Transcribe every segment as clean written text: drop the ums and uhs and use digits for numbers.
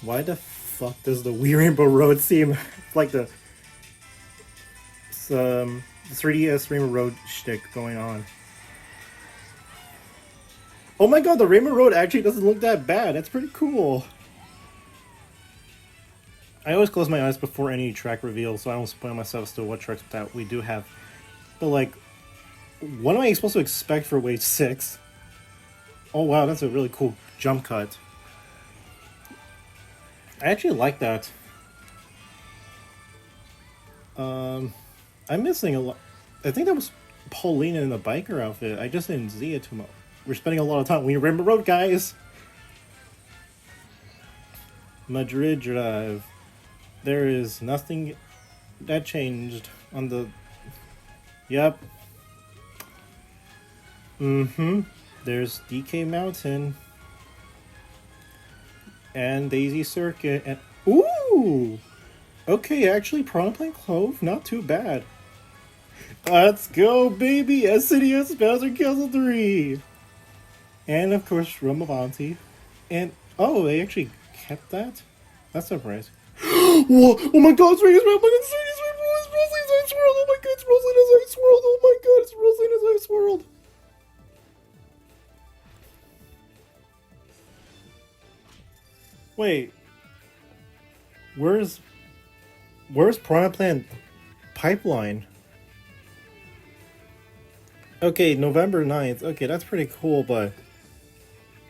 Why the fuck does the Wii Rainbow Road seem like the 3DS Rainbow Road shtick going on? Oh my god, the Rainbow Road actually doesn't look that bad. That's pretty cool. I always close my eyes before any track reveal, so I don't spoil myself as to what tracks that we do have. But like, what am I supposed to expect for Wave 6? Oh wow, that's a really cool jump cut. I actually like that. I'm missing a lot. I think that was Paulina in the biker outfit. I just didn't see it too much. We're spending a lot of time. We remember road, guys. Madrid Drive. There is nothing that changed on the. Yep. There's DK Mountain and Daisy Circuit and ooh. Okay, actually, Prawn Plank Clove, not too bad. Let's go, baby! SNES Bowser Castle 3! And, of course, Romavanti. And, oh, they actually kept that? That's surprising. Whoa! Oh my god, it's Vegas Red! It's Vegas Red! It's Rosalina's Ice World! Oh my god, it's Rosalina's Ice World! Oh my god, it's Rosalina's Ice World! Wait. Where's Piranha Plant Pipeline? Okay, November 9th. Okay, that's pretty cool, but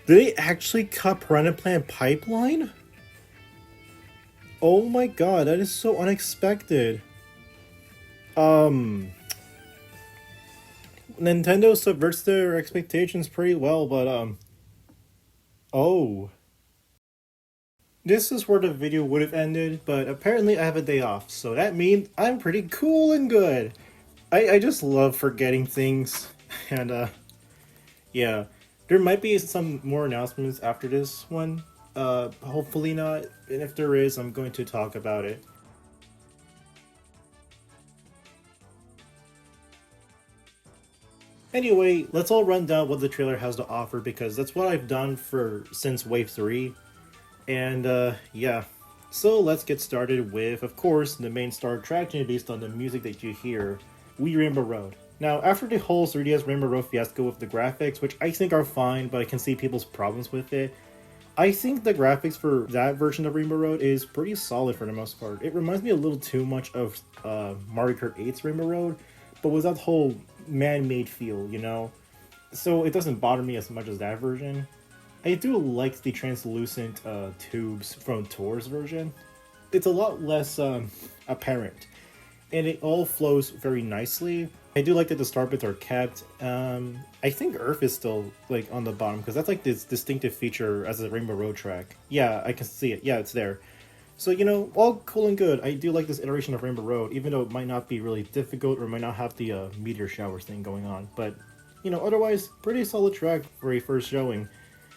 did they actually cut Piranha Plant Pipeline? Oh my god, that is so unexpected. Nintendo subverts their expectations pretty well, but oh. This is where the video would have ended, but apparently I have a day off, so that means I'm pretty cool and good. I just love forgetting things, and yeah. There might be some more announcements after this one. Hopefully not, and if there is, I'm going to talk about it. Anyway, let's all run down what the trailer has to offer because that's what I've done for since Wave 3. And yeah. So let's get started with, of course, the main star attraction based on the music that you hear, Wii Rainbow Road. Now, after the whole 3DS Rainbow Road fiasco with the graphics, which I think are fine, but I can see people's problems with it, I think the graphics for that version of Rainbow Road is pretty solid for the most part. It reminds me a little too much of Mario Kart 8's Rainbow Road, but with that whole man-made feel, you know? So it doesn't bother me as much as that version. I do like the translucent tubes from Tor's version. It's a lot less apparent, and it all flows very nicely. I do like that the star bits are kept. I think Earth is still like on the bottom because that's like this distinctive feature as a Rainbow Road track. Yeah, I can see it. Yeah, it's there. So, you know, all cool and good. I do like this iteration of Rainbow Road, even though it might not be really difficult or might not have the meteor shower thing going on. But, you know, otherwise, pretty solid track for a first showing.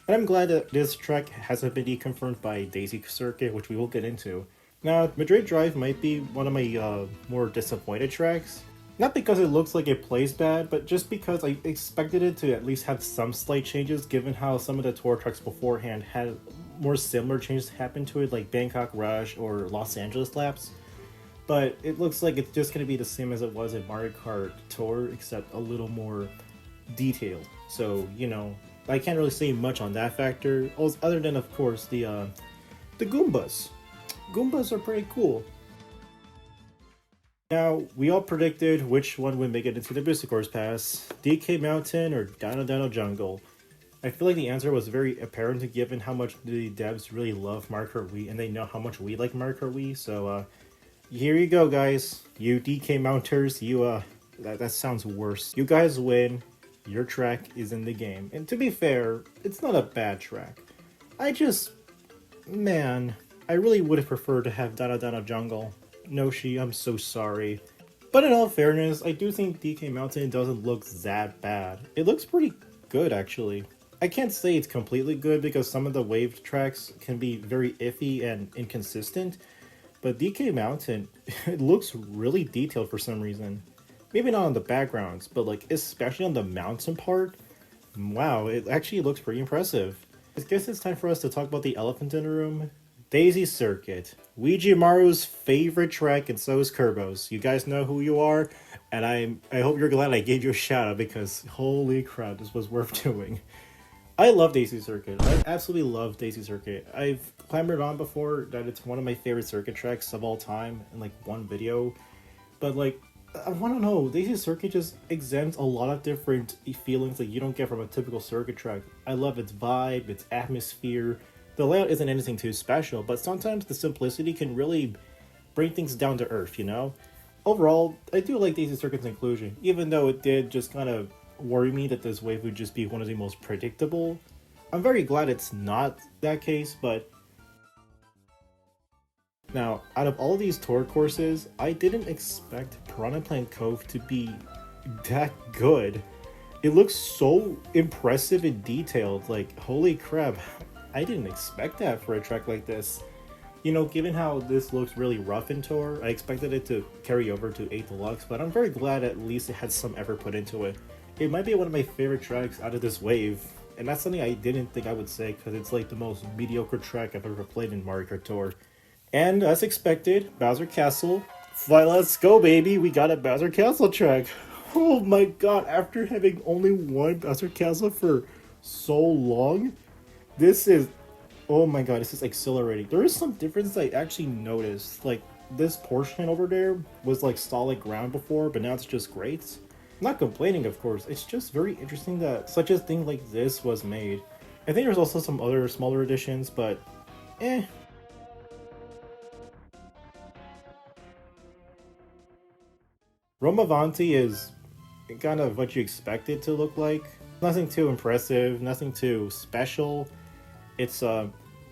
And I'm glad that this track hasn't been deconfirmed by Daisy Circuit, which we will get into. Now, Madrid Drive might be one of my more disappointed tracks. Not because it looks like it plays bad, but just because I expected it to at least have some slight changes given how some of the tour tracks beforehand had more similar changes happen to it, like Bangkok Rush or Los Angeles Laps. But it looks like it's just going to be the same as it was in Mario Kart Tour, except a little more detailed. So, you know, I can't really say much on that factor, other than, of course, the Goombas. Goombas are pretty cool. Now, we all predicted which one would make it into the Booster Course Pass, DK Mountain or Dino Dino Jungle. I feel like the answer was very apparent given how much the devs really love Mario Kart Wii, and they know how much we like Mario Kart Wii, so here you go, guys. You DK Mounters, you, that sounds worse. You guys win. Your track is in the game. And to be fair, it's not a bad track. Man, I really would have preferred to have Dada Dada Jungle. Noshi, I'm so sorry. But in all fairness, I do think DK Mountain doesn't look that bad. It looks pretty good, actually. I can't say it's completely good because some of the wave tracks can be very iffy and inconsistent. But DK Mountain, it looks really detailed for some reason. Maybe not on the backgrounds, but like especially on the mountain part. Wow, it actually looks pretty impressive. I guess it's time for us to talk about the elephant in the room. Daisy Circuit, Ouijimaru's favorite track, and so is Kerbo's. You guys know who you are, and I hope you're glad I gave you a shout out because holy crap, this was worth doing. I love Daisy Circuit. I absolutely love Daisy Circuit. I've clamored on before that it's one of my favorite circuit tracks of all time in like one video, but like I want to know, Daisy Circuit just exempts a lot of different feelings that you don't get from a typical circuit track. I love its vibe, its atmosphere. The layout isn't anything too special, but sometimes the simplicity can really bring things down to earth, you know? Overall, I do like Daisy Circuit's inclusion, even though it did just kind of worry me that this wave would just be one of the most predictable. I'm very glad it's not that case, but now, out of all these tour courses, I didn't expect Piranha Plant Cove to be that good. It looks so impressive and detailed, like, holy crap, I didn't expect that for a track like this. You know, given how this looks really rough in tour, I expected it to carry over to 8 Deluxe, but I'm very glad at least it had some effort put into it. It might be one of my favorite tracks out of this wave, and that's something I didn't think I would say because it's like the most mediocre track I've ever played in Mario Kart Tour. And as expected, Bowser Castle. Fly, let's go, baby! We got a Bowser Castle track! Oh my god, after having only one Bowser Castle for so long, this is... oh my god, this is exhilarating. There is some difference I actually noticed. Like, this portion over there was like solid ground before, but now it's just great. I'm not complaining, of course. It's just very interesting that such a thing like this was made. I think there's also some other smaller additions, but eh. Romavanti is kind of what you expect it to look like. Nothing too impressive, nothing too special. It's yeah,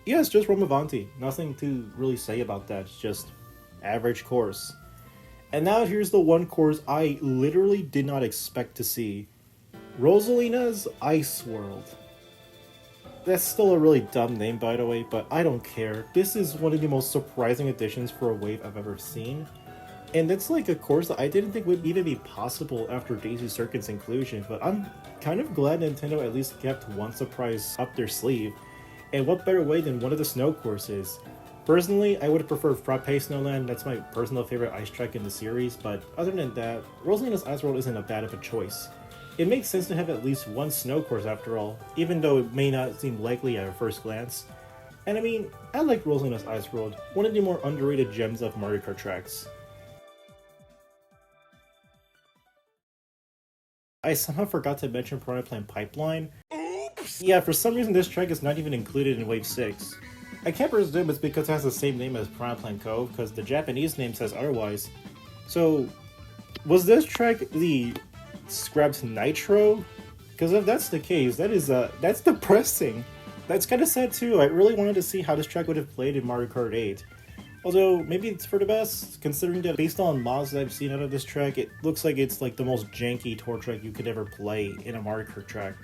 it's just Romavanti. Nothing to really say about that. It's just average course. And now here's the one course I literally did not expect to see. Rosalina's Ice World. That's still a really dumb name, by the way, but I don't care. This is one of the most surprising additions for a wave I've ever seen. And it's like a course that I didn't think would even be possible after Daisy Circuit's inclusion, but I'm kind of glad Nintendo at least kept one surprise up their sleeve. And what better way than one of the snow courses? Personally, I would have preferred Frappe Snowland. That's my personal favorite ice track in the series, but other than that, Rosalina's Ice World isn't a bad of a choice. It makes sense to have at least one snow course after all, even though it may not seem likely at first glance. And I mean, I like Rosalina's Ice World, one of the more underrated gems of Mario Kart tracks. I somehow forgot to mention Piranha Plant Pipeline. Oops! Yeah, for some reason this track is not even included in Wave 6. I can't presume it's because it has the same name as Piranha Plant Cove, because the Japanese name says otherwise. So, was this track the scrapped Nitro? Because if that's the case, that's depressing. That's kind of sad too. I really wanted to see how this track would have played in Mario Kart 8. Although, maybe it's for the best, considering that based on mods that I've seen out of this track, it looks like it's like the most janky tour track you could ever play in a Mario Kart track.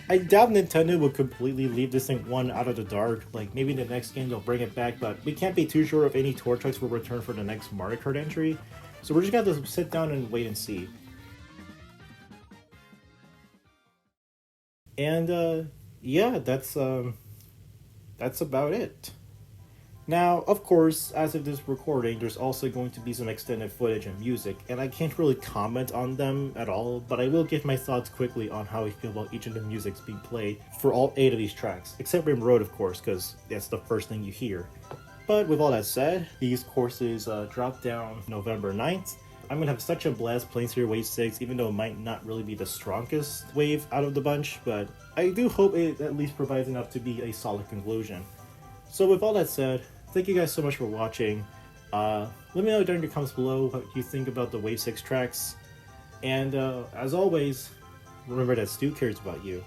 I doubt Nintendo would completely leave this thing one out of the dark, like maybe in the next game they'll bring it back, but we can't be too sure if any tour tracks will return for the next Mario Kart entry, so we're just gonna have to sit down and wait and see. And yeah, that's about it. Now, of course, as of this recording, there's also going to be some extended footage and music, and I can't really comment on them at all, but I will give my thoughts quickly on how I feel about each of the musics being played for all 8 of these tracks, except Rim Road, of course, because that's the first thing you hear. But with all that said, these courses drop down November 9th. I'm going to have such a blast playing through Wave 6, even though it might not really be the strongest wave out of the bunch, but I do hope it at least provides enough to be a solid conclusion. So with all that said, thank you guys so much for watching. Let me know down in the comments below what you think about the Wave 6 tracks. And as always, remember that Stu cares about you.